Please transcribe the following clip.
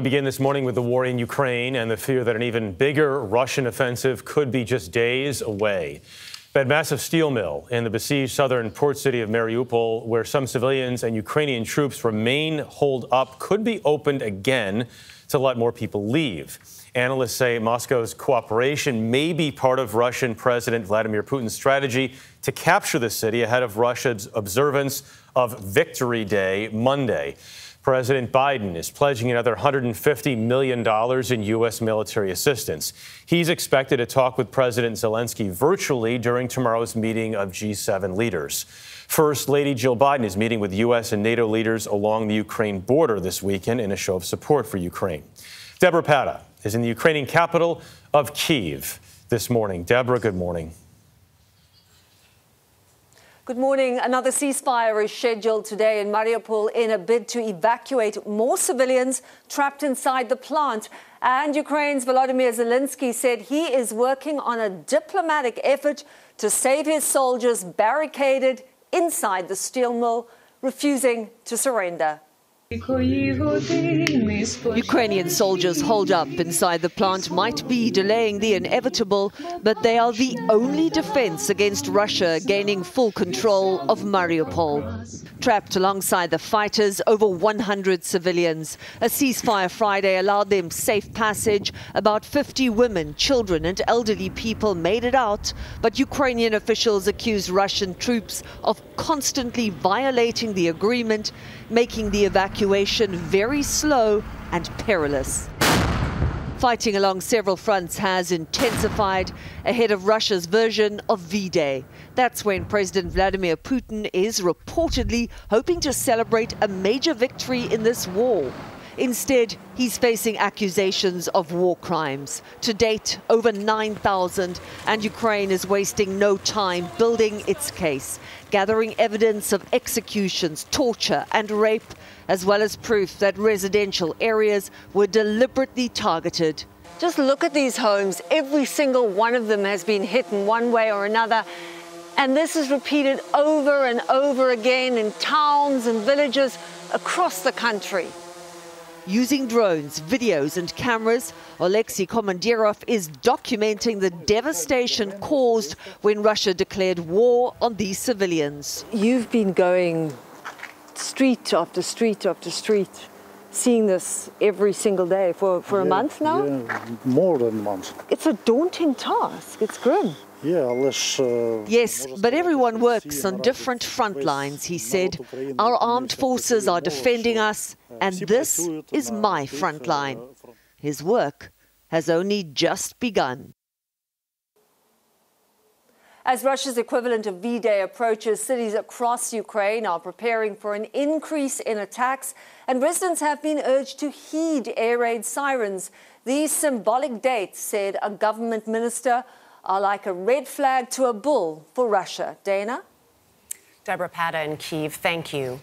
We begin this morning with the war in Ukraine and the fear that an even bigger Russian offensive could be just days away. That massive steel mill in the besieged southern port city of Mariupol, where some civilians and Ukrainian troops remain holed up, could be opened again to let more people leave. Analysts say Moscow's cooperation may be part of Russian President Vladimir Putin's strategy to capture the city ahead of Russia's observance of Victory Day Monday. President Biden is pledging another $150 million in U.S. military assistance. He's expected to talk with President Zelensky virtually during tomorrow's meeting of G7 leaders. First Lady Jill Biden is meeting with U.S. and NATO leaders along the Ukraine border this weekend in a show of support for Ukraine. Debora Patta is in the Ukrainian capital of Kyiv this morning. Deborah, good morning. Good morning. Another ceasefire is scheduled today in Mariupol in a bid to evacuate more civilians trapped inside the plant. And Ukraine's Volodymyr Zelensky said he is working on a diplomatic effort to save his soldiers barricaded inside the steel mill, refusing to surrender. Ukrainian soldiers holed up inside the plant might be delaying the inevitable, but they are the only defense against Russia gaining full control of Mariupol. Trapped alongside the fighters, over 100 civilians. A ceasefire Friday allowed them safe passage. About 50 women, children and elderly people made it out, but Ukrainian officials accused Russian troops of constantly violating the agreement, making the evacuation very slow and perilous. Fighting along several fronts has intensified ahead of Russia's version of V-Day. That's when President Vladimir Putin is reportedly hoping to celebrate a major victory in this war. Instead, he's facing accusations of war crimes. To date, over 9,000, and Ukraine is wasting no time building its case, gathering evidence of executions, torture and rape, as well as proof that residential areas were deliberately targeted. Just look at these homes. Every single one of them has been hit in one way or another. And this is repeated over and over again in towns and villages across the country. Using drones, videos and cameras, Oleksiy Komandirov is documenting the devastation caused when Russia declared war on these civilians. You've been going street after street after street, seeing this every single day for a month now? Yeah, more than a month. It's a daunting task. It's grim. Yes, but everyone works on different front lines, he said. Our armed forces are defending us, and this is my front line. His work has only just begun. As Russia's equivalent of V-Day approaches, cities across Ukraine are preparing for an increase in attacks, and residents have been urged to heed air raid sirens. These symbolic dates, said a government minister, are like a red flag to a bull for Russia. Dana? Debora Patta in Kyiv, thank you.